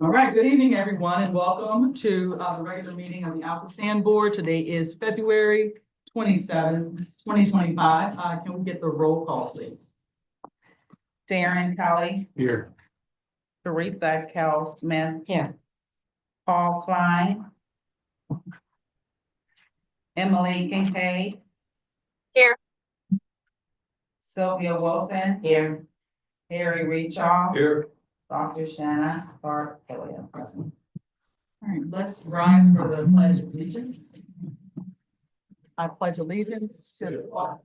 All right, good evening, everyone, and welcome to the regular meeting of the ALCOSAN Board. Today is February 27th, 2025. Can we get the roll call, please? Darren Kelly. Here. Teresa Kell Smith. Here. Paul Klein. Emily Kincaid. Here. Sylvia Wilson. Here. Harry Reachaw. Here. Dr. Shanna Clark Elliott present. All right, let's rise for the pledge of allegiance. I pledge allegiance to the flag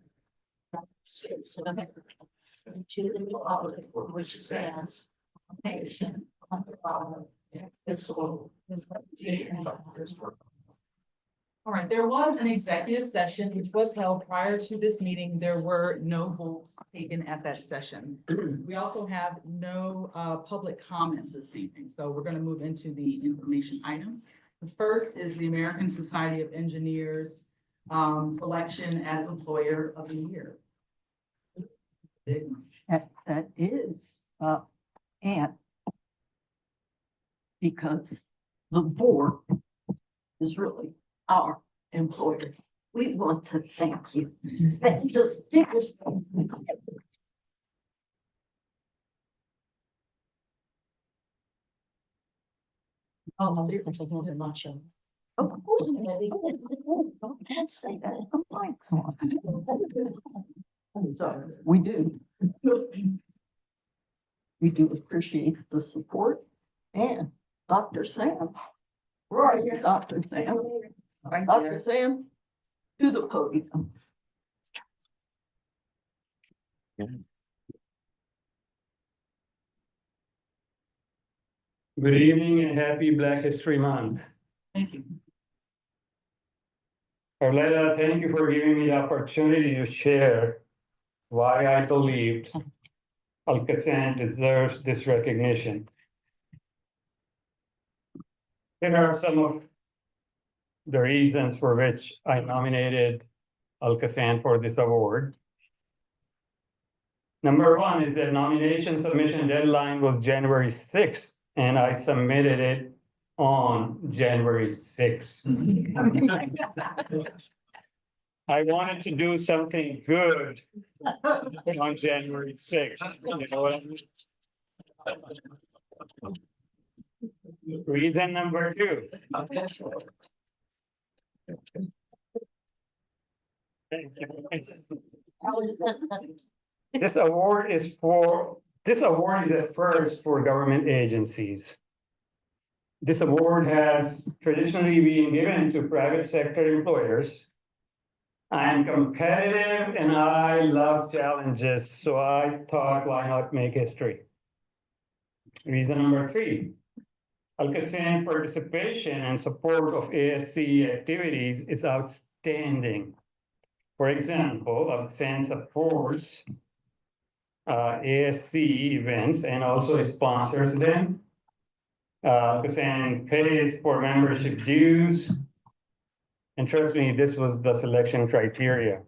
to the republic for which stands one nation under God, indivisible, with liberty and justice for all. All right, there was an executive session which was held prior to this meeting. There were no votes taken at that session. We also have no public comments this evening, so we're going to move into the information items. The first is the American Society of Engineers selection as Employer of the Year. That is, and because the board is really our employer. We want to thank you. And just give us. Oh, there's much. Of course, don't say that. I'm like, so we do. We do appreciate the support. And Dr. Sam, where are you, Dr. Sam? Dr. Sam, to the podium. Good evening and happy Black History Month. Thank you. Arletta, thank you for giving me the opportunity to share why I believed ALCOSAN deserves this recognition. Here are some of the reasons for which I nominated ALCOSAN for this award. Number one is that nomination submission deadline was January 6th, and I submitted it on January 6th. I wanted to do something good on January 6th. You know what I mean? Reason number two. This award is a first for government agencies. This award has traditionally been given to private sector employers. I'm competitive and I love challenges, so I thought, why not make history? Reason number three, ALCOSAN's participation and support of ASCE activities is outstanding. For example, ALCOSAN supports ASCE events and also sponsors them. ALCOSAN pays for membership dues. And trust me, this was the selection criteria.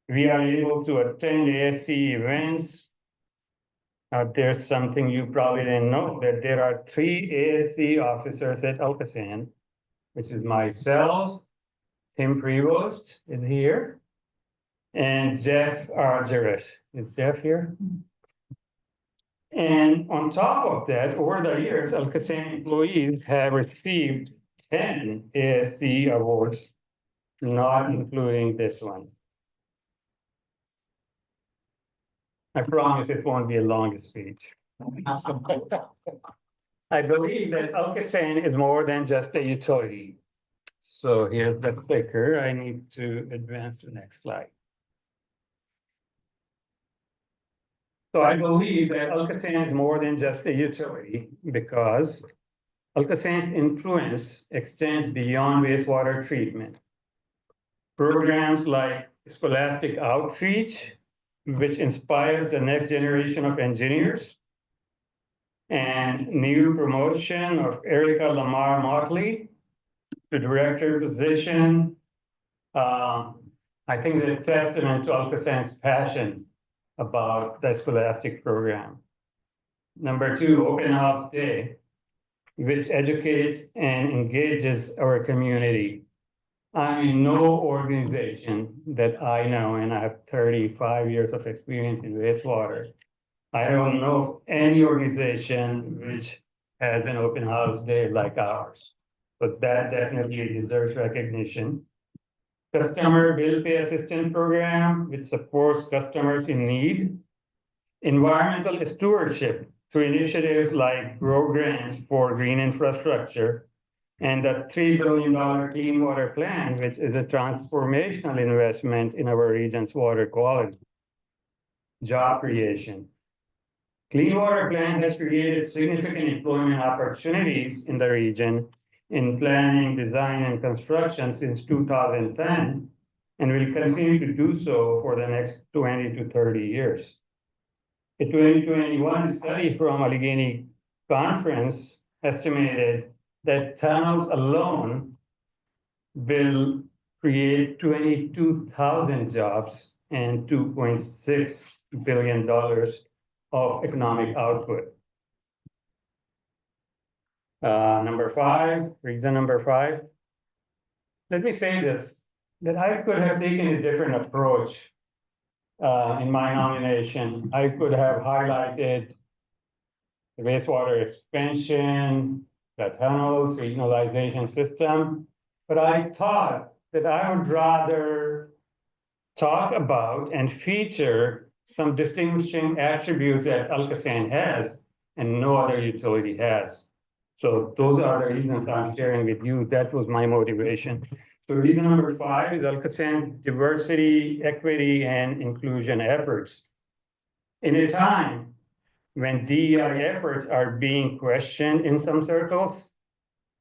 We are able to attend ASCE events. There's something you probably didn't know, that there are 3 ASCE officers at ALCOSAN, which is myself, Tim Prevost is here, and Jeff Argyris. Is Jeff here? And on top of that, over the years, ALCOSAN employees have received 10 ASCE awards, not including this one. I promise it won't be a long speech. I believe that ALCOSAN is more than just a utility. So here's the clicker. I need to advance to the next slide. So I believe that ALCOSAN is more than just a utility because ALCOSAN's influence extends beyond wastewater treatment. Programs like scholastic outreach, which inspires the next generation of engineers, and new promotion of Erica Lamar Motley to director position. I think they're a testament to ALCOSAN's passion about the scholastic program. Number two, Open House Day. which educates and engages our community. I'm in no organization that I know, and I have 35 years of experience in wastewater. I don't know of any organization which has an open house day like ours, but that definitely deserves recognition. Customer Bill Pay Assistance Program, which supports customers in need. Environmental stewardship through initiatives like Grow Grants for green infrastructure, and the $3 billion Clean Water Plan, which is a transformational investment in our region's water quality. Job creation. Clean Water Plan has created significant employment opportunities in the region in planning, design, and construction since 2010, and will continue to do so for the next 20 to 30 years. A 2021 study from Allegheny Conference estimated that tunnels alone will create 22,000 jobs and $2.6 billion of economic output. Reason number five. Let me say this, that I could have taken a different approach in my nomination. I could have highlighted the wastewater expansion, the tunnels, regionalization system, but I thought that I would rather talk about and feature some distinguishing attributes that ALCOSAN has and no other utility has. So those are the reasons I'm sharing with you. That was my motivation. So reason number five is ALCOSAN diversity, equity, and inclusion efforts. In a time when DEI efforts are being questioned in some circles,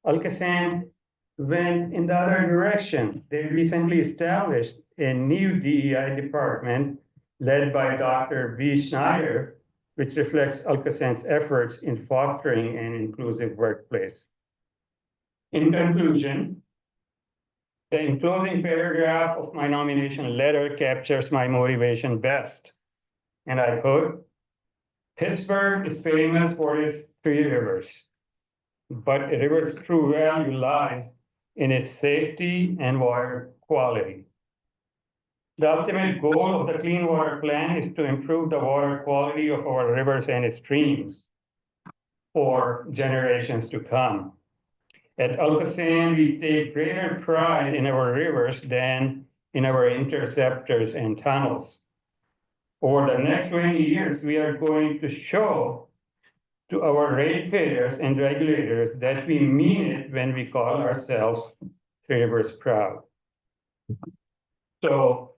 ALCOSAN went in the other direction. They recently established a new DEI department led by Dr. B. Schneider, which reflects ALCOSAN's efforts in fostering an inclusive workplace. In conclusion, the enclosing paragraph of my nomination letter captures my motivation best. And I quote, Pittsburgh is famous for its 3 rivers, but a river's true value lies in its safety and water quality. The ultimate goal of the Clean Water Plan is to improve the water quality of our rivers and streams for generations to come. At ALCOSAN, we take greater pride in our rivers than in our interceptors and tunnels. Over the next 20 years, we are going to show to our ratepayers and regulators that we mean it when we call ourselves Three Rivers Proud. So,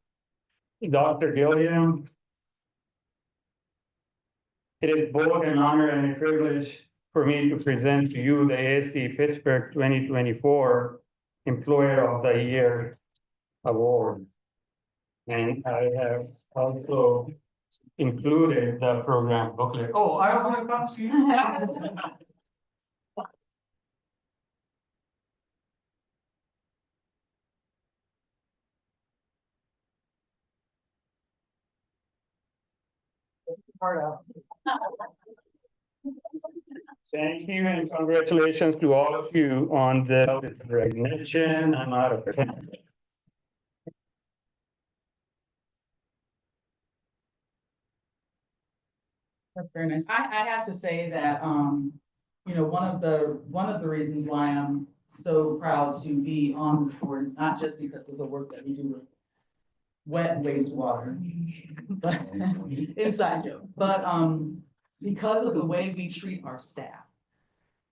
Dr. Gilliam, it is both an honor and a privilege for me to present to you the ASC Pittsburgh 2024 Employer of the Year Award. And I have also included the program booklet. Oh, I also have copies for you. Part of. Thank you and congratulations to all of you on the recognition. I'm out of time. That's very nice. I have to say that, you know, one of the reasons why I'm so proud to be on this board is not just because of the work that we do with wet wastewater, but inside joke, but because of the way we treat our staff.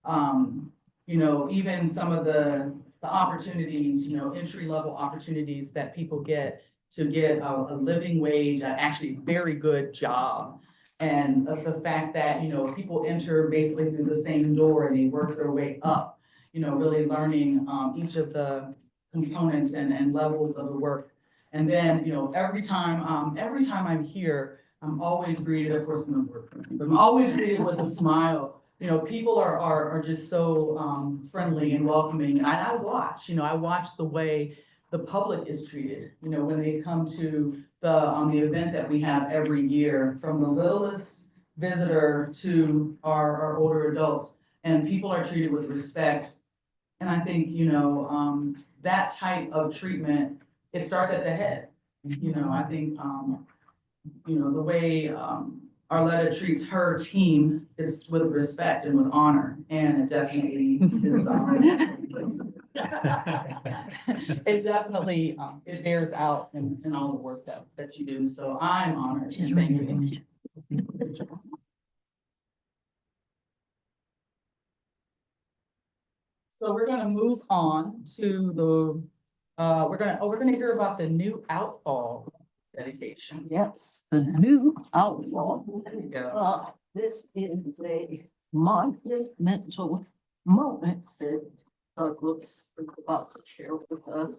You know, even some of the opportunities, you know, entry-level opportunities that people get to get a living wage, actually very good job. And of the fact that, you know, people enter basically through the same door and they work their way up, you know, really learning each of the components and levels of the work. And then, you know, every time I'm here, I'm always greeted, of course, I'm always greeted with a smile. You know, people are just so friendly and welcoming. And I watch the way the public is treated, you know, when they come to the event that we have every year, from the littlest visitor to our older adults. and people are treated with respect. And I think, that type of treatment, it starts at the head. I think, the way, Arletta treats her team is with respect and with honor, and it definitely is, it definitely, it bears out in all the work that you do, so I'm honored, and thank you. So we're gonna move on to we're gonna hear about the new outfall dedication. Yes, the new outlaw. There you go. This is a monumental moment that Douglas is about to share with us.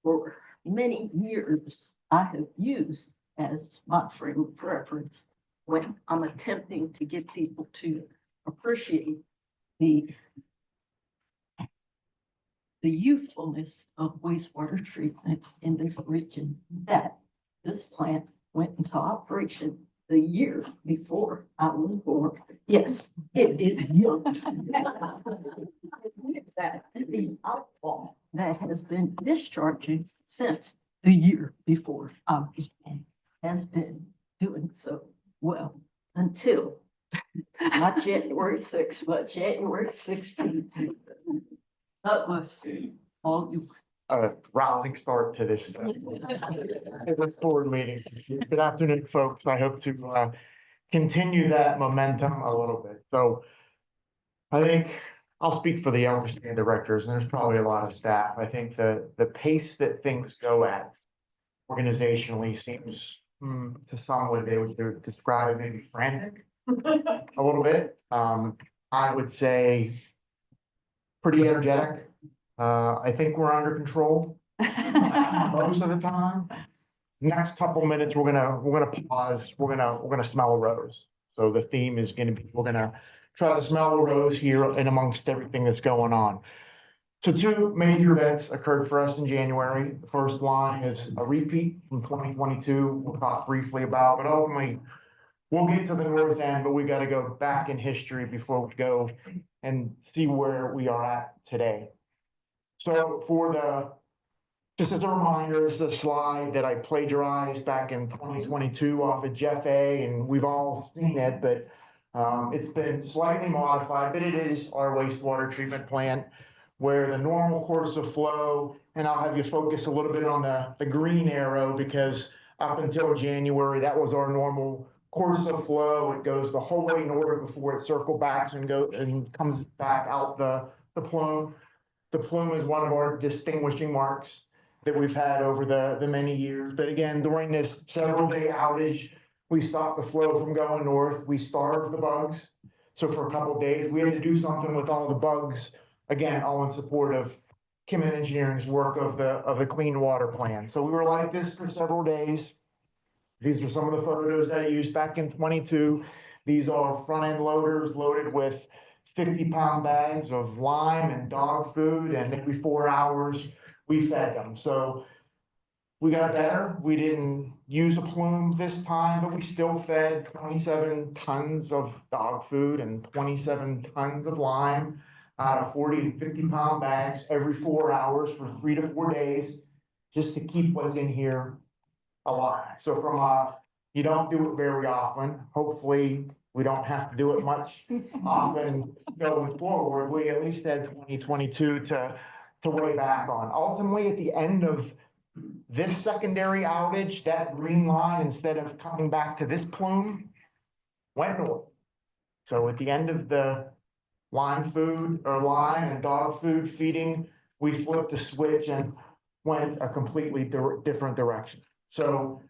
For many years, I have used as my frame of reference when I'm attempting to get people to appreciate the youthfulness of wastewater treatment in this region, that this plant went into operation the year before I was born. Yes, it is young. That the outfall that has been discharging since the year before I was born has been doing so well until not January 6th, but January 16th. Douglas, all you. Rousing start to this board meeting. Good afternoon, folks. I hope to continue that momentum a little bit. So I think I'll speak for the ALCOSAN directors, and there's probably a lot of staff. I think the pace that things go at organizationally seems to some way they would describe maybe frantic a little bit. I would say pretty energetic. I think we're under control most of the time. Next couple minutes, we're gonna pause. We're gonna smell a rose. So the theme is gonna be, we're gonna try to smell a rose here and amongst everything that's going on. So two major events occurred for us in January. The first one is a repeat from 2022. We'll talk briefly about, but ultimately we'll get to the north end, but we got to go back in history before we go and see where we are at today. So just as a reminder, this is a slide that I plagiarized back in 2022 off of Jeff A, and we've all seen it, but it's been slightly modified, but it is our wastewater treatment plant where the normal course of flow, and I'll have you focus a little bit on the green arrow, because up until January, that was our normal course of flow. It goes the whole way north before it circles back and comes back out the plume. The plume is one of our distinguishing marks that we've had over the many years. But again, during this several-day outage, we stopped the flow from going north. We starved the bugs. So for a couple of days, we had to do something with all the bugs, again, all in support of Kim Engineering's work of the clean water plan. So we were like this for several days. These are some of the photos that I used back in 22. These are front-end loaders loaded with 50-pound bags of lime and dog food, and every 4 hours we fed them. So we got better. We didn't use a plume this time, but we still fed 27 tons of dog food and 27 tons of lime out of 40 and 50-pound bags every 4 hours for 3 to 4 days, just to keep what's in here alive. So from you don't do it very often. Hopefully we don't have to do it much often going forward. We at least had 2022 to weigh back on. Ultimately, at the end of this secondary outage, that green line, instead of coming back to this plume, went north. So at the end of the lime and dog food feeding, we flipped the switch and went a completely different direction. So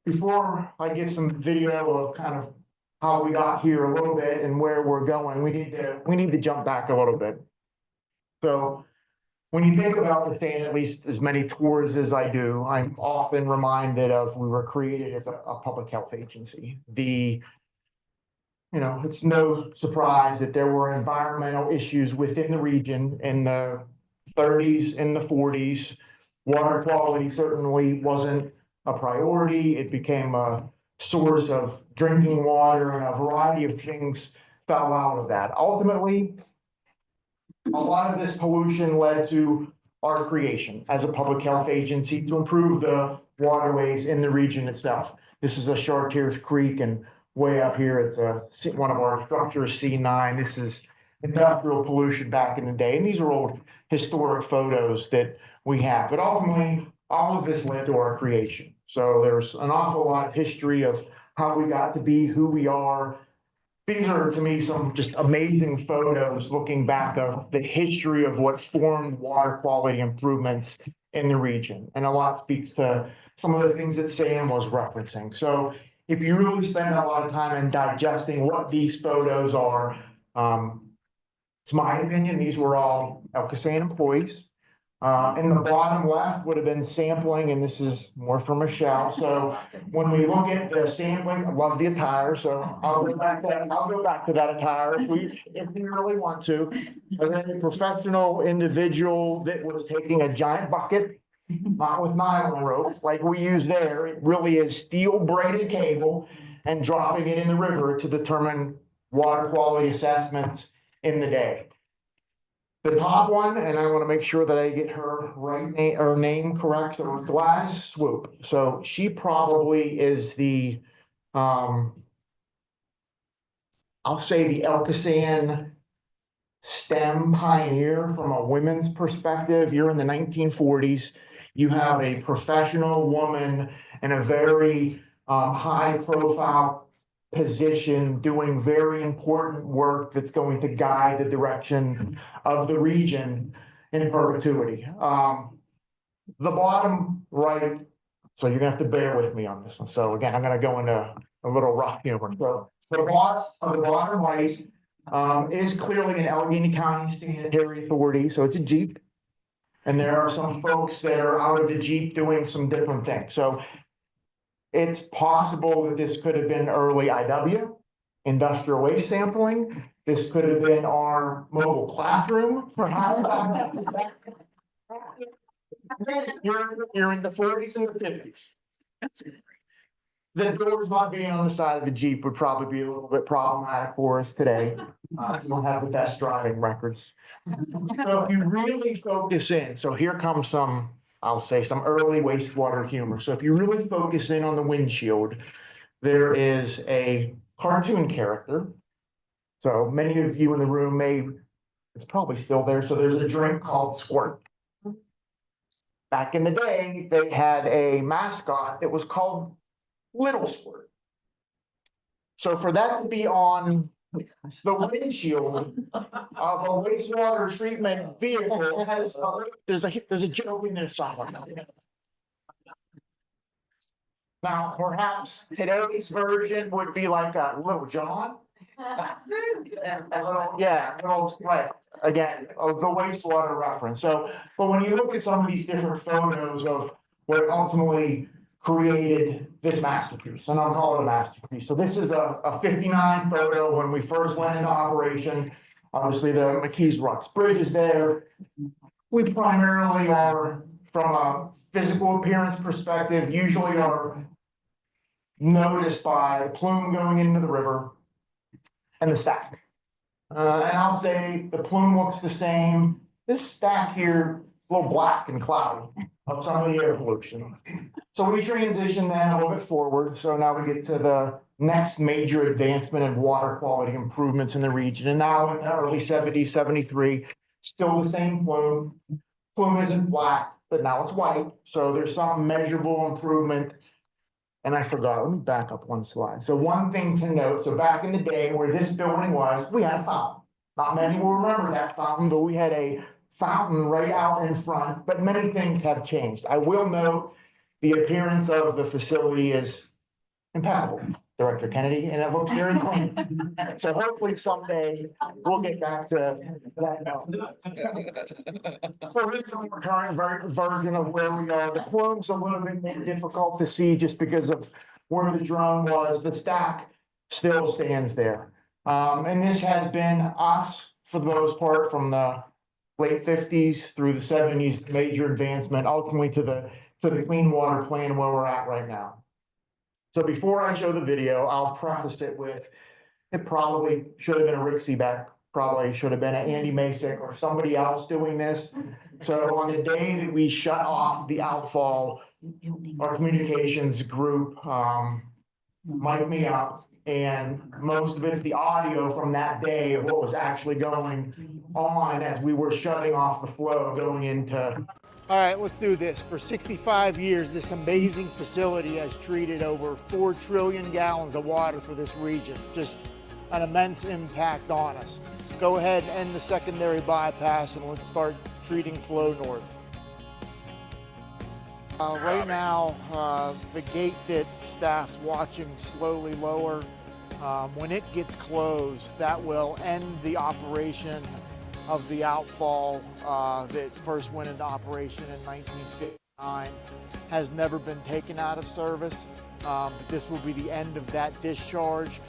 before I get some video of kind of how we got here a little bit and where we're going, we need to jump back a little bit. So when you think about the thing, at least as many tours as I do, I'm often reminded of we were created as a public health agency. It's no surprise that there were environmental issues within the region in the 30s and the 40s. Water quality certainly wasn't a priority. It became a source of drinking water, and a variety of things fell out of that. Ultimately, a lot of this pollution led to our creation as a public health agency to improve the waterways in the region itself. This is a Chartiers Creek, and way up here, it's one of our structures, C9. This is industrial pollution back in the day, and these are old historic photos that we have. But ultimately, all of this led to our creation. So there's an awful lot of history of how we got to be who we are. These are, to me, some just amazing photos looking back of the history of what formed water quality improvements in the region. And a lot speaks to some of the things that Sam was referencing. So if you really spend a lot of time in digesting what these photos are, it's my opinion, these were all ALCOSAN employees. In the bottom left would have been sampling, and this is more for Michelle. So when we look at the sampling, I love the attire, so I'll go back to that attire if we really want to. And then a professional individual that was taking a giant bucket, not with nylon rope like we use there. It really is steel braided cable and dropping it in the river to determine water quality assessments in the day. The top one, and I want to make sure that I get her name correct, so Gladys Swoop. So she probably is the, I'll say the ALCOSAN STEM pioneer from a women's perspective. You're in the 1940s. You have a professional woman in a very high profile position doing very important work that's going to guide the direction of the region in perpetuity. The bottom right, so you're gonna have to bear with me on this one. So again, I'm gonna go into a little rough humor. So the boss of the bottom right is clearly an Allegheny County Sanitary Authority, so it's a Jeep. And there are some folks that are out of the Jeep doing some different things. So it's possible that this could have been early IW, industrial waste sampling. This could have been our mobile classroom. Perhaps. You're in the 40s and the 50s. The doors not being on the side of the Jeep would probably be a little bit problematic for us today. We don't have the best driving records. So if you really focus in, so here comes some, I'll say some early wastewater humor. So if you really focus in on the windshield, there is a cartoon character. So many of you in the room it's probably still there. So there's a drink called Squirt. Back in the day, they had a mascot that was called Little Squirt. So for that to be on the windshield of a wastewater treatment vehicle there's a joke in there somewhere. Now, perhaps today's version would be like a Little John. Right, again, of the wastewater reference. So, but when you look at some of these different photos of what ultimately created this masterpiece, and I'll call it a masterpiece. So this is a 59 photo when we first went into operation. Obviously, the McKees Rocks Bridge is there. We primarily are, from a physical appearance perspective, usually are noticed by the plume going into the river and the stack. And I'll say the plume looks the same. This stack here is a little black and cloudy of some of the air pollution. So we transition then a little bit forward. So now we get to the next major advancement in water quality improvements in the region. And now in the early 70s, 73, still the same plume. Plume isn't black, but now it's white. So there's some measurable improvement. And I forgot, let me back up one slide. So one thing to note, so back in the day where this building was, we had a fountain. Not many will remember that fountain, but we had a fountain right out in front, but many things have changed. I will note the appearance of the facility is impeccable, Director Kennedy, and it looks very clean. So hopefully someday we'll get back to that note. So this is the current version of where we are. The plume's a little bit more difficult to see just because of where the drone was. The stack still stands there. And this has been us for the most part from the late 50s through the 70s, major advancement, ultimately to the clean water plan where we're at right now. So before I show the video, I'll preface it with, it probably should have been a Rick Seebeck, probably should have been an Andy Masick or somebody else doing this. So on the day that we shut off the outfall, our communications group, mic'd me up, and most of it's the audio from that day of what was actually going on as we were shutting off the flow going into. All right, let's do this. For 65 years, this amazing facility has treated over 4 trillion gallons of water for this region. Just an immense impact on us. Go ahead and end the secondary bypass and let's start treating flow north. Right now, the gate that staff's watching slowly lower. When it gets closed, that will end the operation of the outfall that first went into operation in 1959. Has never been taken out of service. But this will be the end of that discharge.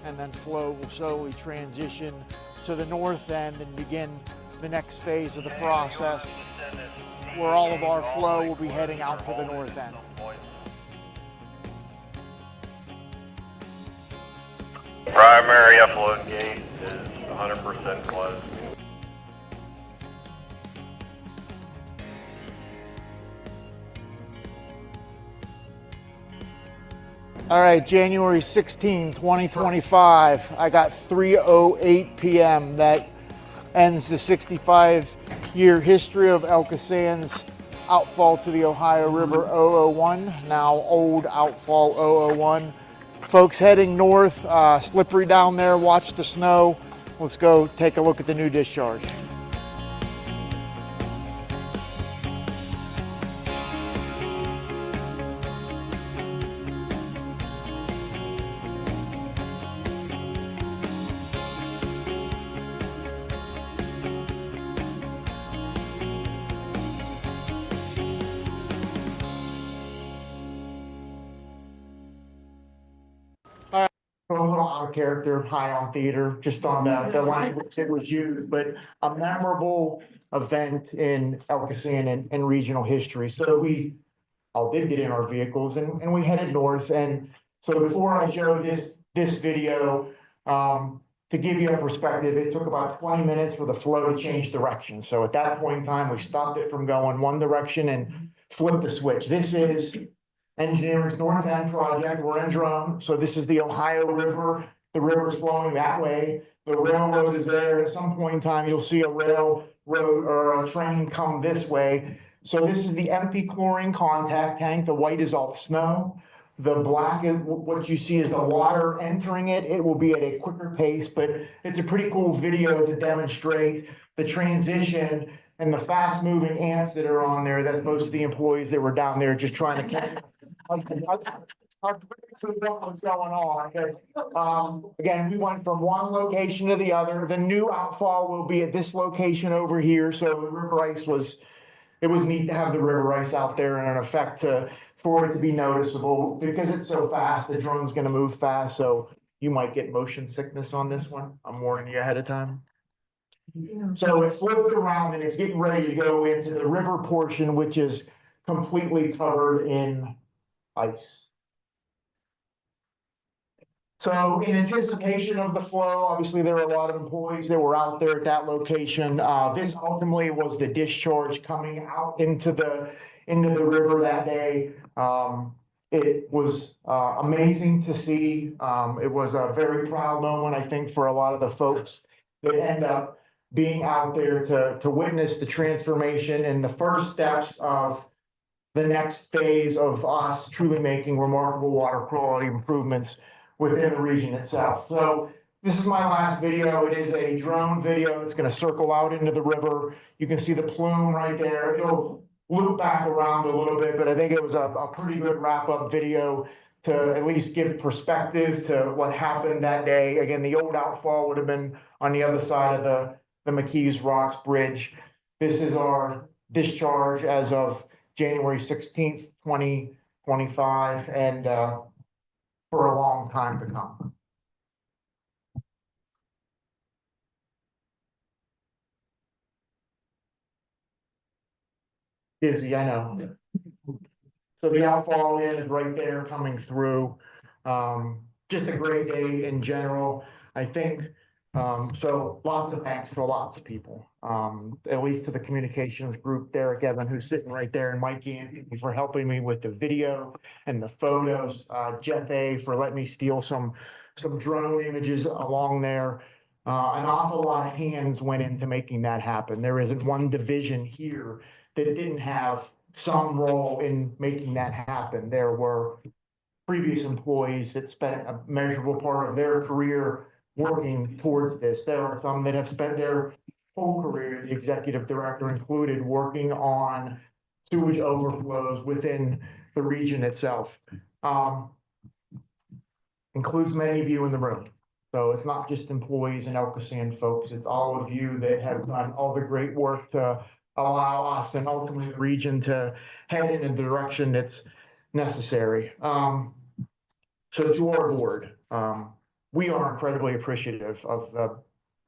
And then flow will slowly transition to the north end and begin the next phase of the process, where all of our flow will be heading out to the north end. Primary effluent gate is 100% closed. All right, January 16, 2025. I got 3:08 p.m. That ends the 65-year history of ALCOSAN's outfall to the Ohio River 001, now old outfall 001. Folks heading north, slippery down there, watch the snow. Let's go take a look at the new discharge. A little out of character, high on theater, just on the language that was used, but a memorable event in ALCOSAN and regional history. So we all did get in our vehicles and we headed north. And so before I show this video, to give you a perspective, it took about 20 minutes for the flow to change direction. So at that point in time, we stopped it from going one direction and flipped the switch. This is engineering's North End project. We're in Drum. So this is the Ohio River. The river's flowing that way. The railroad is there. At some point in time, you'll see a railroad or a train come this way. So this is the empty chlorine contact tank. The white is all the snow. The black is what you see is the water entering it. It will be at a quicker pace, but it's a pretty cool video to demonstrate the transition and the fast moving ants that are on there. That's most of the employees that were down there just trying to catch. What was going on. Okay. Again, we went from one location to the other. The new outfall will be at this location over here. So the river ice it was neat to have the river ice out there and an effect for it to be noticeable because it's so fast. The drone's going to move fast. So you might get motion sickness on this one. I'm warning you ahead of time. So it flipped around and it's getting ready to go into the river portion, which is completely covered in ice. So in anticipation of the flow, obviously there were a lot of employees that were out there at that location. This ultimately was the discharge coming out into the river that day. It was amazing to see. It was a very proud moment, I think, for a lot of the folks that end up being out there to witness the transformation and the first steps of the next phase of us truly making remarkable water quality improvements within the region itself. So this is my last video. It is a drone video. It's going to circle out into the river. You can see the plume right there. It'll loop back around a little bit, but I think it was a pretty good wrap-up video to at least give perspective to what happened that day. Again, the old outfall would have been on the other side of the McKees Rocks Bridge. This is our discharge as of January 16th, 2025, and for a long time to come. Busy, I know. So the outfall in is right there coming through. Just a great day in general, I think. So lots of thanks to lots of people, at least to the communications group, Derek Evan, who's sitting right there, and Mike Anthony for helping me with the video and the photos, Jeff A for letting me steal some drone images along there. An awful lot of hands went into making that happen. There isn't one division here that didn't have some role in making that happen. There were previous employees that spent a measurable part of their career working towards this. There are some that have spent their whole career, the executive director included, working on sewage overflows within the region itself. Includes many of you in the room. So it's not just employees and ALCOSAN folks, it's all of you that have done all the great work to allow us and ultimately the region to head in the direction that's necessary. So to our board, we are incredibly appreciative of the,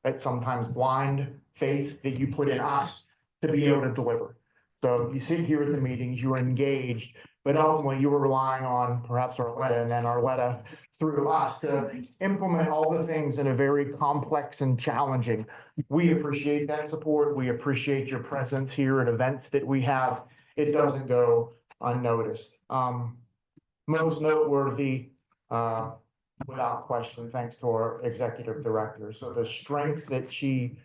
at sometimes blind faith that you put in us to be able to deliver. So you sit here at the meetings, you are engaged, but ultimately you were relying on perhaps Arletta and then Arletta through us to implement all the things in a very complex and challenging. We appreciate that support. We appreciate your presence here at events that we have. It doesn't go unnoticed. Most noteworthy, without question, thanks to our executive director. So the strength that she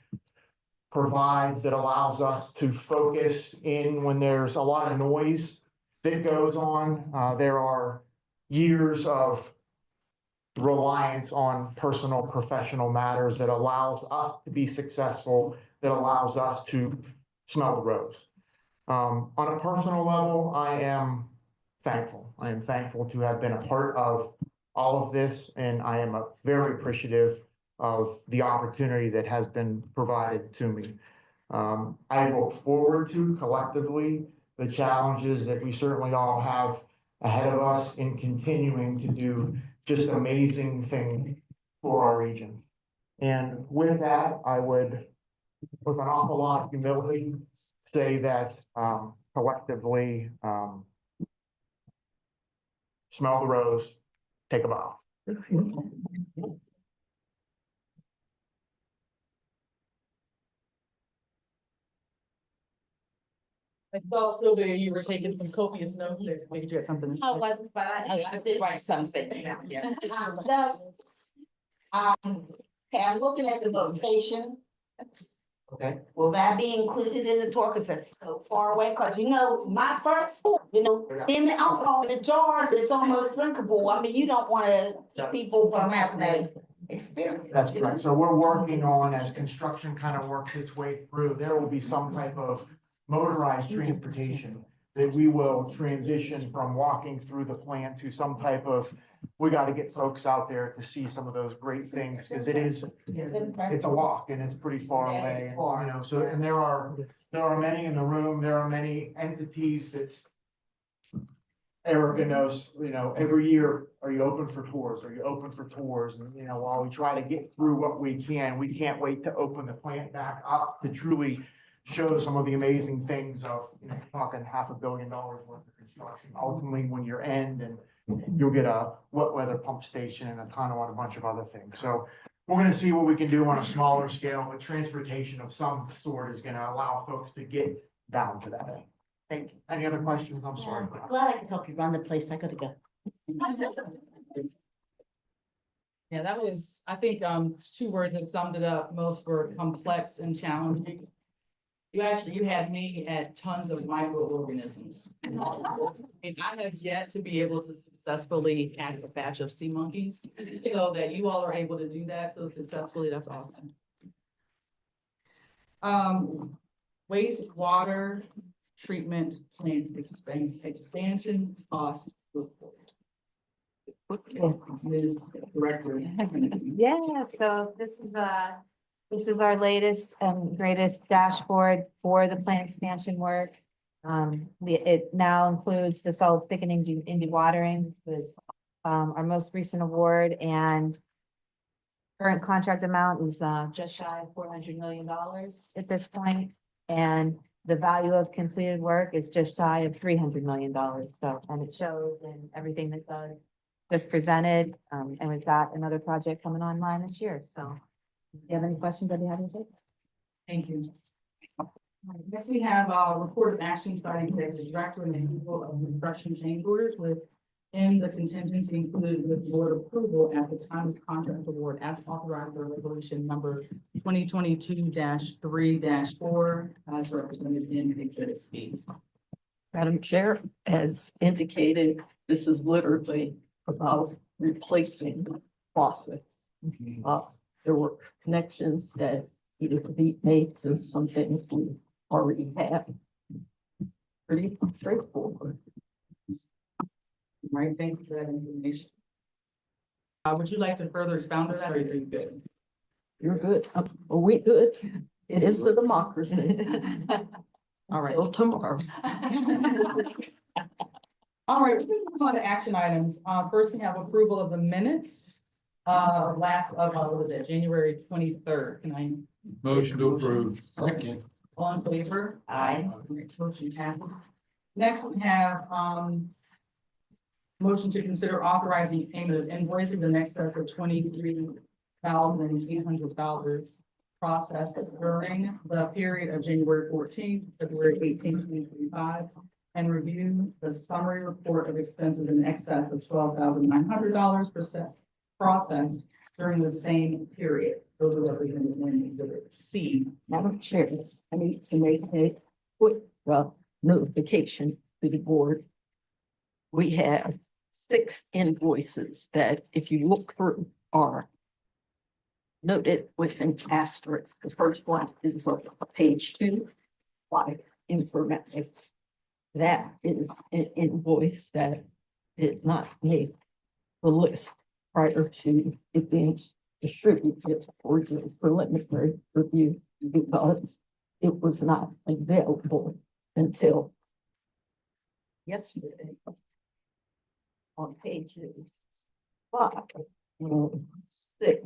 provides that allows us to focus in when there's a lot of noise that goes on. There are years of reliance on personal professional matters that allows us to be successful, that allows us to smell the rose. On a personal level, I am thankful. I am thankful to have been a part of all of this, and I am very appreciative of the opportunity that has been provided to me. I look forward to collectively the challenges that we certainly all have ahead of us in continuing to do just amazing things for our region. And with that, I would, with an awful lot of humility, say that collectively, smell the rose, take a bow. I saw Sylvia, you were taking some copious notes there. Maybe you had something to say. I wasn't, but I did write some things down, yeah. Okay, I'm looking at the location. Okay. Will that be included in the tour? Cause it's so far away, cause you know, my first, in the alcohol in the jars, it's almost drinkable. I mean, you don't wanna keep people from having that experience. That's you know? right. So we're working on, as construction kind of works its way through, there will be some type of motorized transportation that we will transition from walking through the plant to some type of, we got to get folks out there to see some of those great things, because it's a walk and it's pretty far Yeah, away, it's far. you know, so, and there are many in the room, there are many entities that's Erica knows, you know, every year, are you open for tours? Are you open for tours? And, you know, while we try to get through what we can't wait to open the plant back up to truly show some of the amazing things of, you know, talking $500 million worth of construction. Ultimately, when you're end and you'll get a wet weather pump station and a bunch of other things. So we're gonna see what we can do on a smaller scale, but transportation of some sort is gonna allow folks to get down to that. Thank you. Any other questions? I'm sorry. Glad I could help you run the place. I gotta go. Yeah, that was, I think, 2 words that summed it up. Most were complex and challenging. You had me at tons of microorganisms. And I have yet to be able to successfully catch a batch of sea monkeys. So that you all are able to do that so successfully, that's awesome. Wastewater treatment plant expansion cost report. Ms. Director. Yeah, so this is our latest and greatest dashboard for the plant expansion work. It now includes the solid thickening and dewatering, which was our most recent award, and current contract amount is just shy of $400 million at this point, and the value of completed work is just shy of $300 million. So, and it shows in everything that just presented, and we've got another project coming online this year, so. If you have any questions, I'd be happy to take. Thank you. Next, we have report of actions by the executive director and the approval of refreshing change orders within the contingency included with board approval at the time of contract award as authorized by resolution number 2022-3-4 as represented in Exhibit B. Madam Chair, as indicated, this is literally about replacing faucets. There were connections that needed to be made to some things we already have. Pretty straightforward. Right, thank you for that information. Would you like to further expound on that, or are you good? You're good. Are we good? It is a democracy. All right. Till tomorrow. All right, we're move on to action items. First, we have approval of the minutes. What was it, January 23rd? Can I? Motion to approve. Second. All in favor? Aye. Motion passes. Next, we have, motion to consider authorizing payment of invoices in excess of $23,800 processed during the period of January 14th, February 18th, 2025, and review the summary report of expenses in excess of $12,900 processed during the same period. Those are represented in Exhibit C. Madam Chair, I need to make a quick notification to the board. We have 6 invoices that, if you look through, are noted with an asterisk. The first one is on page 2, 5 informatics. That is an invoice that did not make the list prior to it being distributed for the preliminary review because it was not available until yesterday. On pages 5 and 6.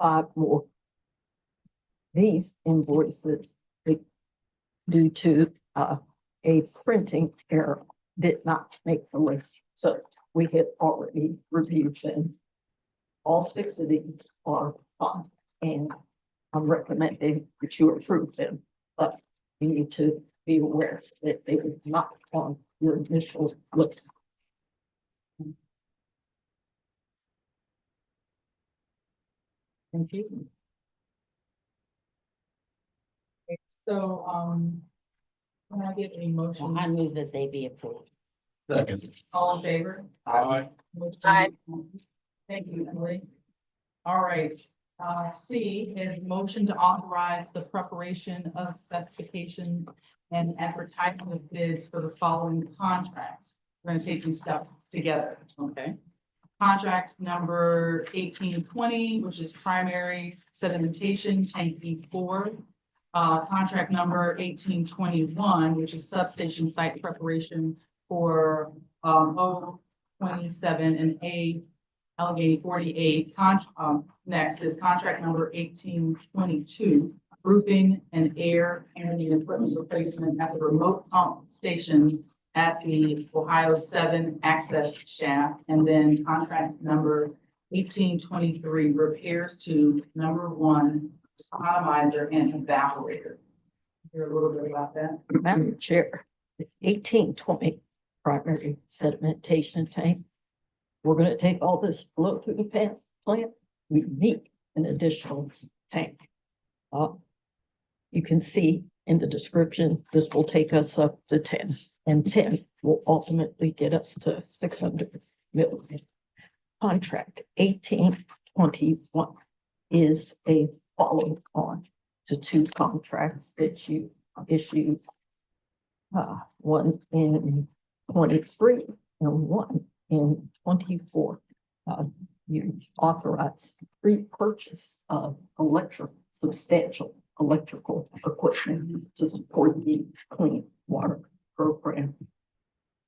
5 more. These invoices, due to a printing error, did not make the list. So we had already reviewed them. All 6 of these are fine, and I'm recommending that you approve them, but you need to be aware that they were not on your initial list. Thank you. Okay, so, can I get a motion? I move that they be approved. Second. All in favor? Aye. Aye. Thank you, Emily. All right, C is motion to authorize the preparation of specifications and advertising of bids for the following contracts. We're gonna take these steps together, okay? Contract number 1820, which is primary sedimentation tank E4. Contract number 1821, which is substation site preparation for O27 and A Allegheny 48. Next is contract number 1822, roofing and air handling equipment replacement at the remote pump stations at the Ohio 7 access shaft. And then contract number 1823, repairs to number 1 atomizer and evaporator. Hear a little bit about that. Madam Chair, the 1820 primary sedimentation tank. We're gonna take all this flow through the plant. We need an additional tank. You can see in the description, this will take us up to 10, and 10 will ultimately get us to 600 million. Contract 1821 is a follow on to 2 contracts that you issued. One in 23 and one in 24. You authorized pre-purchase of substantial electrical equipment to support the clean water program.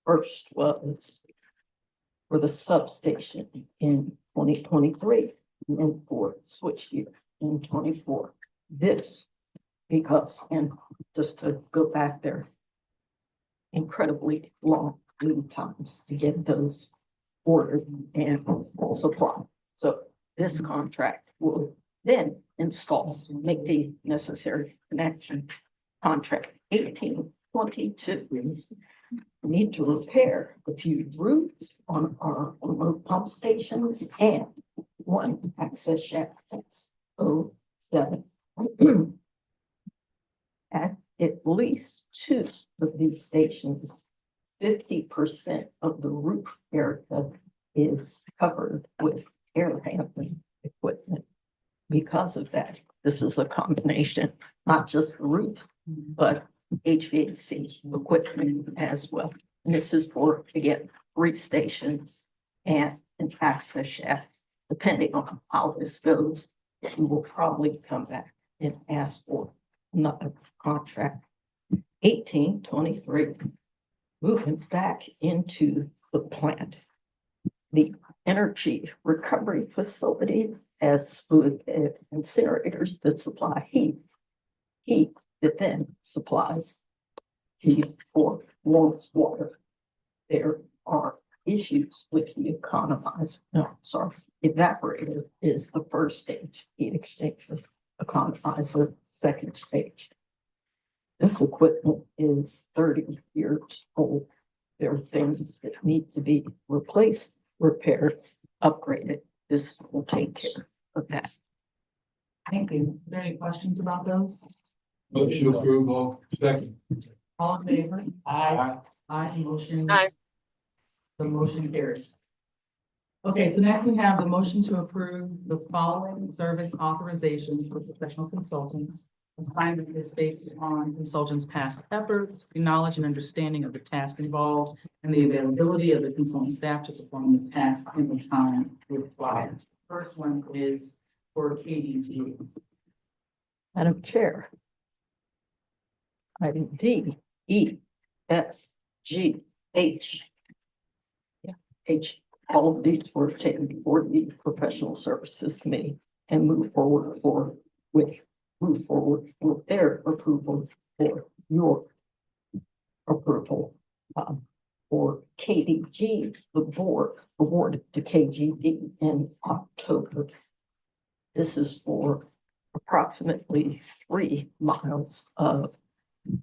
First was for the substation in 2023 and then for switchgear in 24. This because, and just to go back there, incredibly long lead times to get those ordered and supplied. So this contract will then install, make the necessary connection. Contract 1822. We need to repair a few routes on our remote pump stations and one access shaft. That's 07. At least two of these stations, 50% of the roof area is covered with air handling equipment. Because of that, this is a combination, not just the roof, but HVAC equipment as well. And this is for, again, 3 stations and an access shaft. Depending on how this goes, we will probably come back and ask for another contract. 1823, moving back into the plant. The energy recovery facility has fluid bed incinerators that supply heat. Heat that then supplies heat for warm water. There are issues with the evaporator is the first stage, heat exchanger, economizer, second stage. This equipment is 30 years old. There are things that need to be replaced, repaired, upgraded. This will take care of that. Thank you. Are there any questions about those? Motion to approve all. Second. All in favor? Aye. Aye, motion. Aye. The motion carries. Okay, so next we have the motion to approve the following service authorizations for professional consultants. Assignment is based on consultants' past efforts, knowledge and understanding of the task involved, and the availability of the consultant staff to perform the task in the time required. First one is for KDG. Madam Chair. Item D, E, F, G, H. Yeah, H, all of these were taken before the Professional Services Committee and move forward with their approval for your approval. For KDG, the board awarded to KGD in October. This is for approximately 3 miles of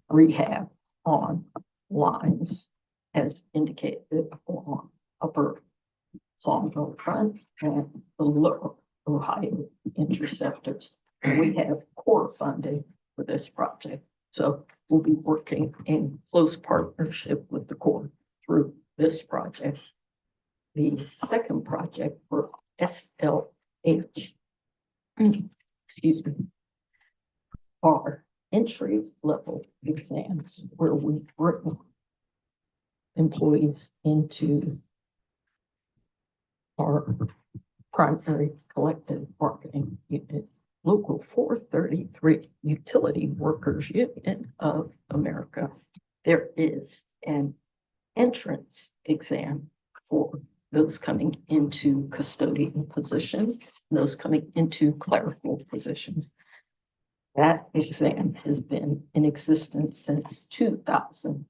rehab on lines as indicated on Upper Sawmill Front and the Lower Ohio interceptors. And we have core funding for this project. So we'll be working in close partnership with the Corps through this project. The second project for SLH, excuse me, are entry level exams where we bring employees into our primary collective bargaining unit. Local 433 Utility Workers Union of America. There is an entrance exam for those coming into custodian positions, those coming into clerical positions. That exam has been in existence since 2000.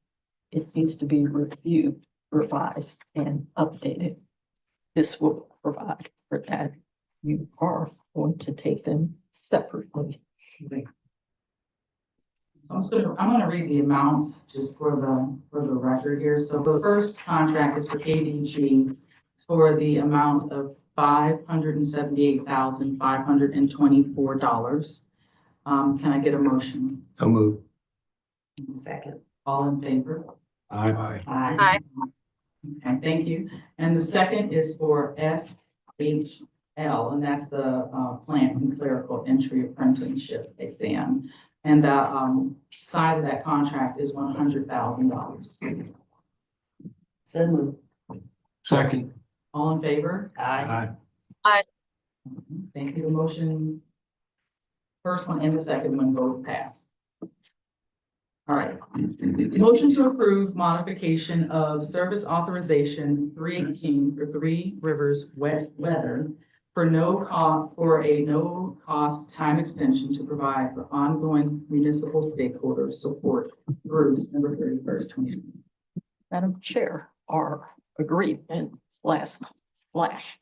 It needs to be reviewed, revised, and updated. This will provide for that. You are going to take them separately. I'm gonna read the amounts just for the record here. So the first contract is for KDG for the amount of $578,524. Can I get a motion? So move. Second. All in favor? Aye. Aye. Okay, thank you. And the second is for SHL, and that's the plant and clerical entry apprenticeship exam. And the side of that contract is $100,000. So moved. Second. All in favor? Aye. Thank you. The motion, first one and the second one both passed. All right. Motion to approve modification of service authorization 318 for Three Rivers Wet Weather for a no cost time extension to provide for ongoing municipal stakeholder support through December 31st, 2020. Madam Chair, our agreement slash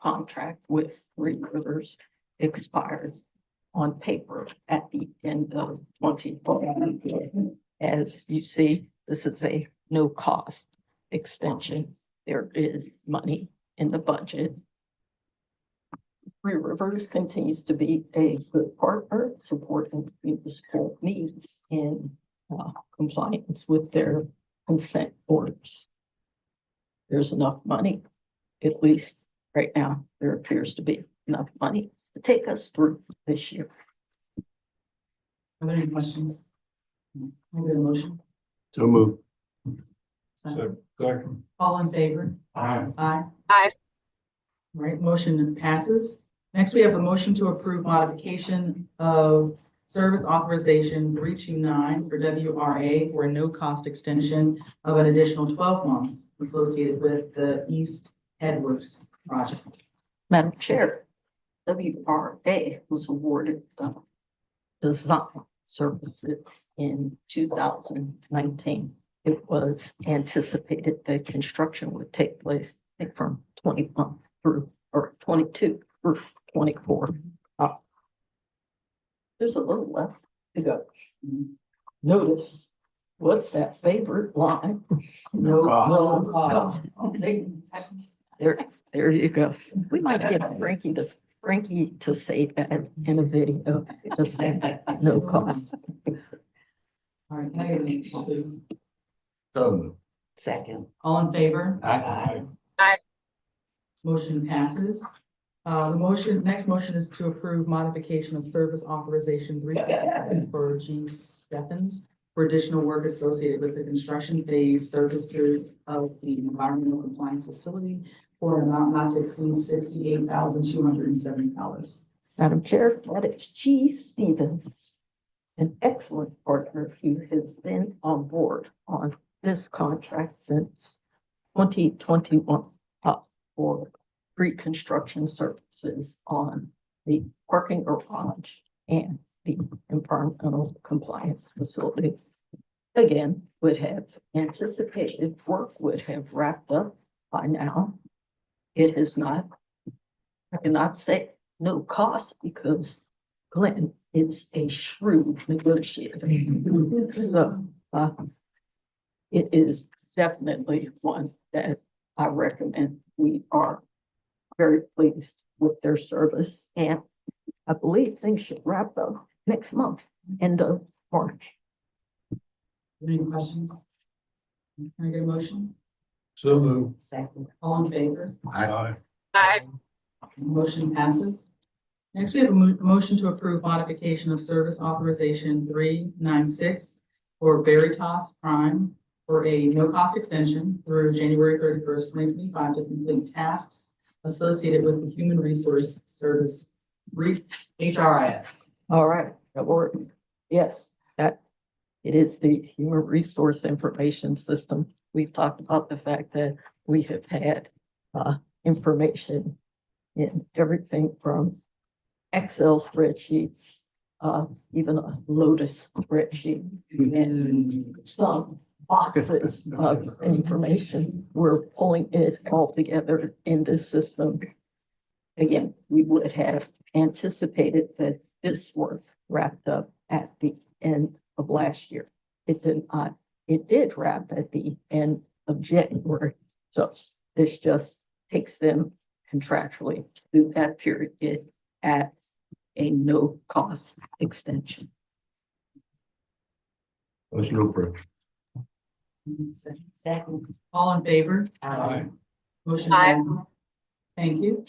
contract with Three Rivers expired on paper at the end of 2020. As you see, this is a no cost extension. There is money in the budget. Three Rivers continues to be a good partner, supporting municipal needs in compliance with their consent orders. There's enough money, at least right now, there appears to be enough money to take us through this year. Are there any questions? Can I get a motion? So move. Second. Second. All in favor? Aye. Aye. Aye. All right, motion passes. Next, we have a motion to approve modification of service authorization 329 for WRA for a no-cost extension of an additional 12 months associated with the East Edwards project. Madam Chair, WRA was awarded design services in 2019. It was anticipated that construction would take place, I think, from 21 through, or 22 through 24. There's a little left to go. Notice, what's that favorite line? No cost. There you go. We might get Frankie to say that in a video, just saying, no cost. All right, can I get a motion, please? So move. Second. All in favor? Aye. Motion passes. Next motion is to approve modification of service authorization 3 for G. Stephens for additional work associated with the construction phase services of the environmental compliance facility for an amount not to exceed $68,270. Madam Chair, that is G. Stevens, an excellent partner who has been on board on this contract since 2021 for pre-construction services on the parking garage and the environmental compliance facility. Again, would have anticipated work would have wrapped up by now. It has not. I cannot say no cost because Glenn is a shrewd negotiator. So, it is definitely one that I recommend. We are very pleased with their service, and I believe things should wrap up next month, end of March. Any questions? Can I get a motion? So move. Second. All in favor? Aye. Motion passes. Next, we have a motion to approve modification of service authorization 396 for Veritas Prime for a no-cost extension through January 31st, 2025 to complete tasks associated with the Human Resource Service HRIS. All right, that worked. Yes, that it is the Human Resource Information System. We've talked about the fact that we have had information in everything from Excel spreadsheets, even a Lotus spreadsheet, and some boxes of information. We're pulling it all together in this system. Again, we would have anticipated that this work wrapped up at the end of last year. It did not. It did wrap at the end of January. So this just takes them contractually through that period at a no cost extension. Motion approved. Second. All in favor? Aye. Motion passes. Thank you.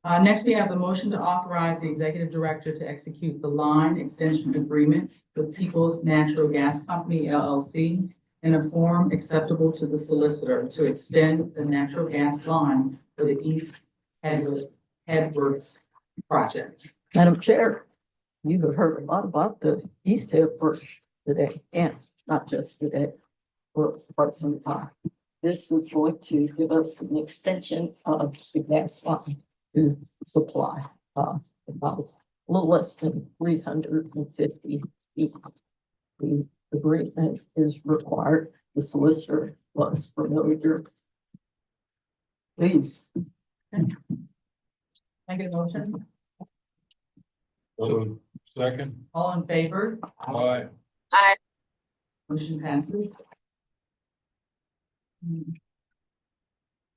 Next, we have the motion to authorize the executive director to execute the line extension agreement with Peoples Natural Gas Company LLC in a form acceptable to the solicitor to extend the natural gas line for the East Edwards project. Madam Chair, you have heard a lot about the East Edwards today, and not just today, for quite some time. This is going to give us an extension of the gas line to supply about a little less than 350 feet. The agreement is required. The solicitor was familiar. Please. Can I get a motion? So, second. All in favor? Aye. Motion passes.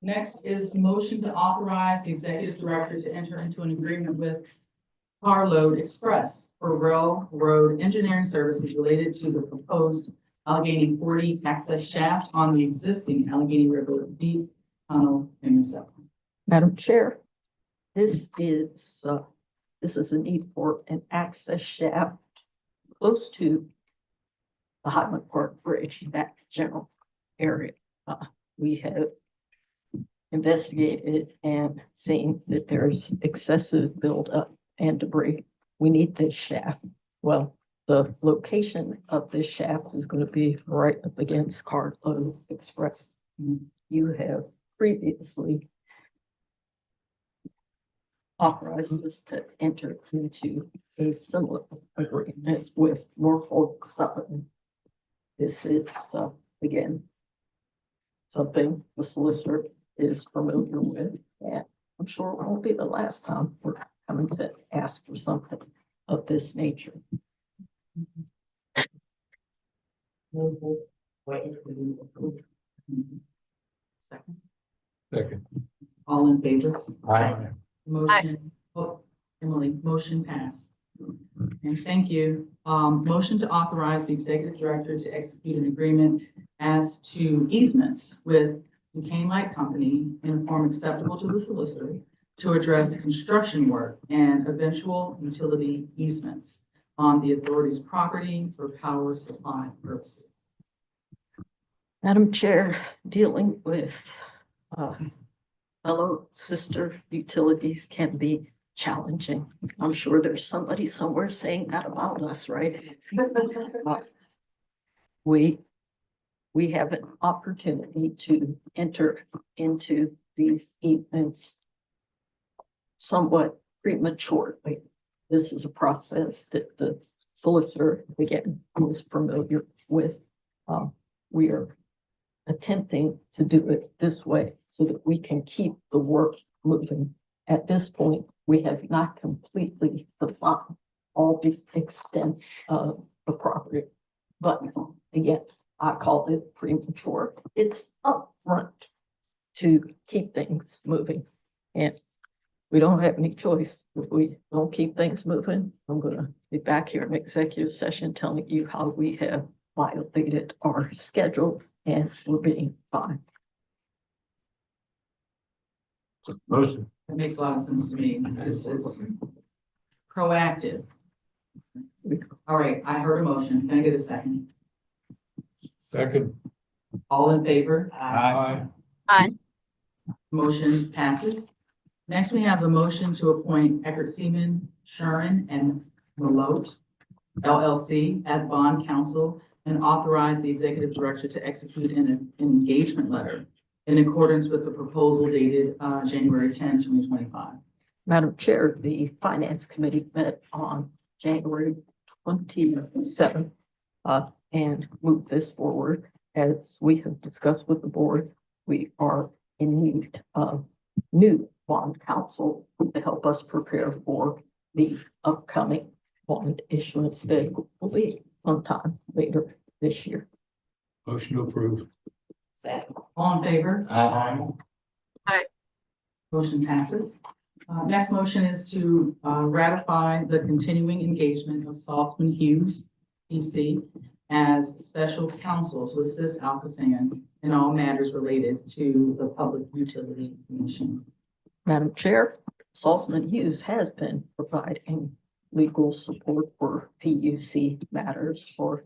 Next is motion to authorize the executive director to enter into an agreement with Carload Express for railroad engineering services related to the proposed Allegheny 40 access shaft on the existing Allegheny River Deep Tunnel intersection. Madam Chair, this is a need for an access shaft close to the Highland Park Bridge, that general area. We have investigated and seen that there's excessive buildup and debris. We need this shaft. Well, the location of this shaft is going to be right up against Carload Express. You have previously authorized us to enter into a similar agreement with Norfolk Southern. This is, again, something the solicitor is familiar with, and I'm sure it won't be the last time we're coming to ask for something of this nature. Second, Second. all in favor? Aye. Motion, oh, Emily, motion passed. And thank you. Motion to authorize the executive director to execute an agreement as to easements with Duquesne Light Company in a form acceptable to the solicitor to address construction work and eventual utility easements on the authority's property for power supply purposes. Madam Chair, dealing with fellow sister utilities can be challenging. I'm sure there's somebody somewhere saying that about us, right? We have an opportunity to enter into these easements somewhat prematurely. This is a process that the solicitor, again, is familiar with. We are attempting to do it this way so that we can keep the work moving. At this point, we have not completely defined all the extent of the property. But again, I call it premature. It's upfront to keep things moving. And we don't have any choice. If we don't keep things moving, I'm gonna be back here in executive session telling you how we have violated our schedule and we're being fined. Motion. That makes a lot of sense to me. It's proactive. All right, I heard a motion. Can I get a second? Second. All in favor? Aye. Motion passes. Next, we have a motion to appoint Eckert Seaman, Shuren, and Malote LLC as bond counsel and authorize the executive director to execute an engagement letter in accordance with the proposal dated January 10, 2025. Madam Chair, the Finance Committee met on January 27th and moved this forward. As we have discussed with the board, we are in need of new bond counsel to help us prepare for the upcoming bond issuance that will be sometime later this year. Motion approved. Second. All in favor? Aye. Motion passes. Next motion is to ratify the continuing engagement of Saltzman Hughes, PC, as special counsel to assist ALCOSAN in all matters related to the Public Utility Commission. Madam Chair, Saltzman Hughes has been providing legal support for PUC matters for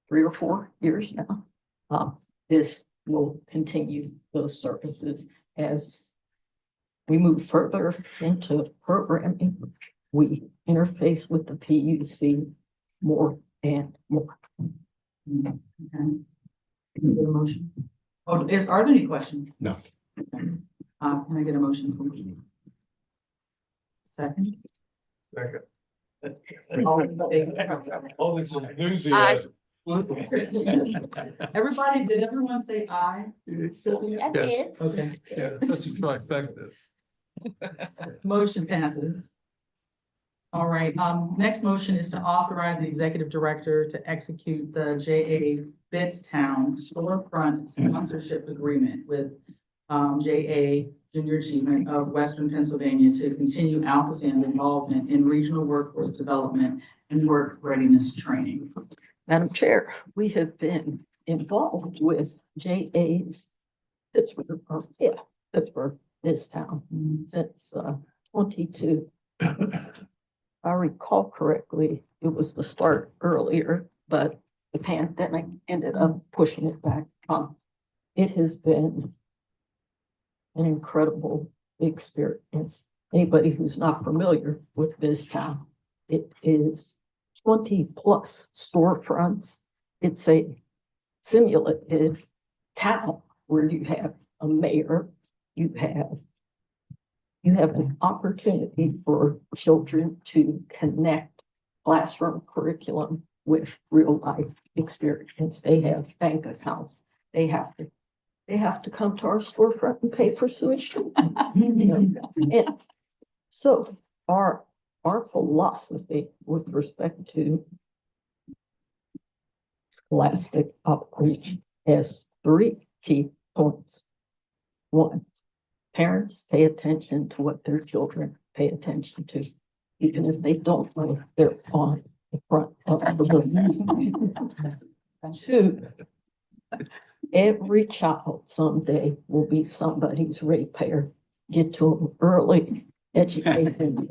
3 or 4 years now. This will continue those services as we move further into programming. We interface with the PUC more and more. Okay. Can you get a motion? Oh, are there any questions? No. Can I get a motion, please? Second. Second. All in favor? All this enthusiasm. Everybody, did everyone say aye? I did. Okay, Yeah, that's a trifecta. motion passes. All right, next motion is to authorize the executive director to execute the J.A. Bittstown storefront sponsorship agreement with J.A. Junior Achievement of Western Pennsylvania to continue ALCOSAN's involvement in regional workforce development and work readiness training. Madam Chair, we have been involved with JA's Pittsburgh, Pittsburgh, this town since 22. I recall correctly, it was the start earlier, but the pandemic ended up pushing it back. It has been an incredible experience. Anybody who's not familiar with this town, it is 20+ storefronts. It's a simulated town where you have a mayor, you have an opportunity for children to connect classroom curriculum with real life experience. They have bank accounts. They have to come to our storefront and pay for sewage treatment. And so our philosophy with respect to scholastic outreach has 3 key points. 1, parents pay attention to what their children pay attention to, even if they don't know they're on the front of the building. 2, every child someday will be somebody's ratepayer. Get to them early, educate them.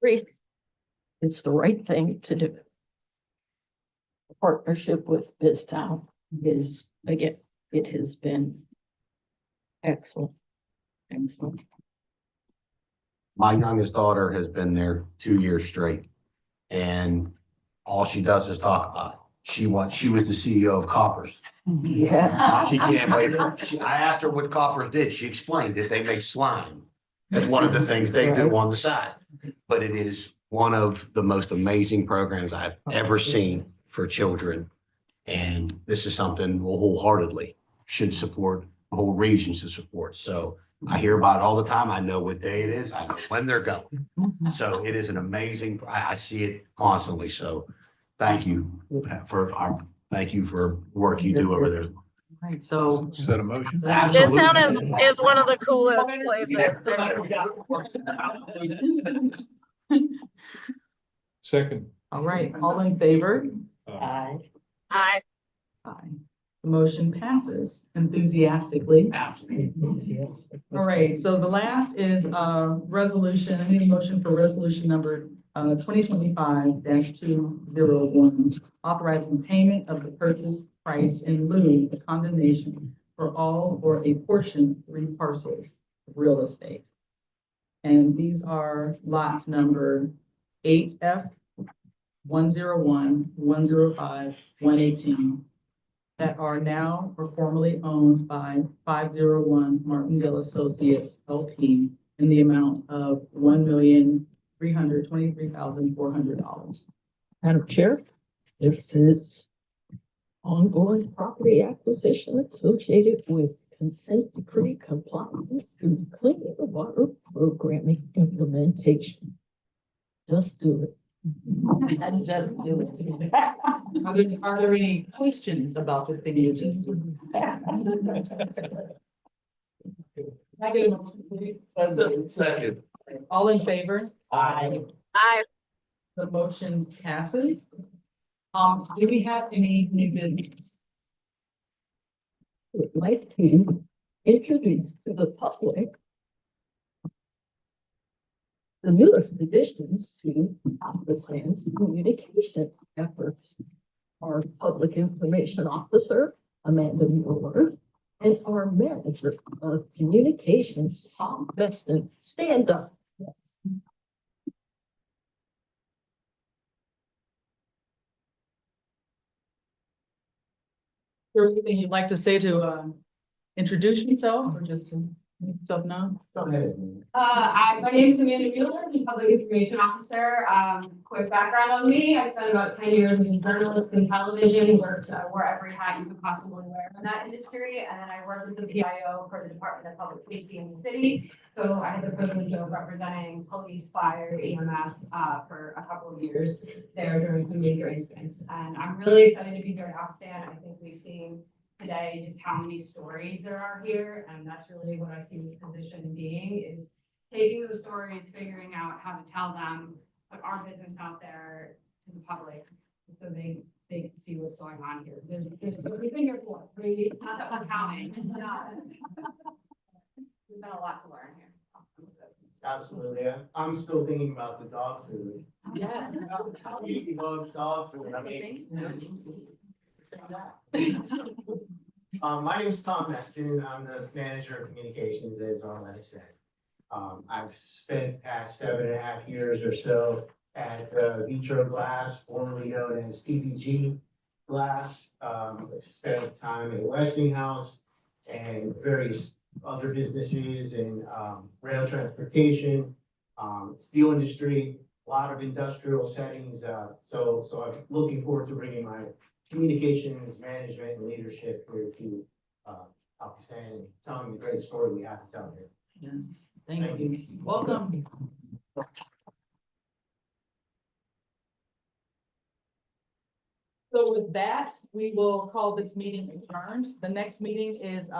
3, it's the right thing to do. The partnership with BizTown is, again, it has been excellent. Excellent. My youngest daughter has been there 2 years straight. And all she does is talk about it. She was the CEO of Coppers. Yeah. She can't wait for, I asked her what Coppers did. She explained that they make slime. That's one of the things they do on the side. But it is one of the most amazing programs I've ever seen for children. And this is something we'll wholeheartedly should support, the whole region should support. So I hear about it all the time. I know what day it is. I know when they're going. So it is an amazing, I see it constantly. So thank you for work you do over there. Right, so. Set a motion. This town is one of the coolest Second. All right, all in favor? Aye. Aye. The motion passes enthusiastically. All right, so the last is resolution, I need a motion for resolution number 2025-201, authorizing payment of the purchase price in lieu of condemnation for all or a portion of 3 parcels of real estate. And these are lots number 8F, 101, 105, 118. That are now or formerly owned by 501 Martindale Associates LP in the amount of $1,323,400. Madam Chair, this is ongoing property acquisition associated with consent decree compliance through clean water programming implementation. Just do it. Are there any questions about the thing you just did? Can I get a motion, please? Second. All in favor? Aye. Aye. The motion passes. Do we have any new business? Would like to introduce to the public the newest additions to ALCOSAN's communication efforts. Our public information officer, Amanda Mueller, and our manager of communications, Tom Beston. Stand up. Yes. Is there anything you'd like to say to introduce yourself or just to? So no? My name is Amanda Mueller, I'm the Public Information Officer. Quick background on me, I spent about 10 years as a journalist in television, wore every hat you could possibly wear in that industry. And then I worked as a PIO for the Department of Public Safety in the city. So I had the privilege of representing police, fire, EMS, for a couple of years there during some major incidents. And I'm really excited to be here at ALCOSAN. I think we've seen today just how many stories there are here, and that's really what I see this position being, is taking those stories, figuring out how to tell them, put our business out there to the public, so they can see what's going on here. We've been here for, it's not that we're counting. There's been a lot to learn here. Absolutely, yeah. I'm still thinking about the dog food. Yes. He loves dog food, I mean. My name is Tom Meston, I'm the manager of communications, as already said. I've spent the past 7.5 years or so at Vitro Glass, formerly known as PPG Glass. I've spent time at Westinghouse and various other businesses in rail transportation, steel industry, a lot of industrial settings. So I'm looking forward to bringing my communications, management, and leadership here to ALCOSAN and telling the great story we have to tell here. Yes, thank you. Welcome. So with that, we will call this meeting adjourned. The next meeting is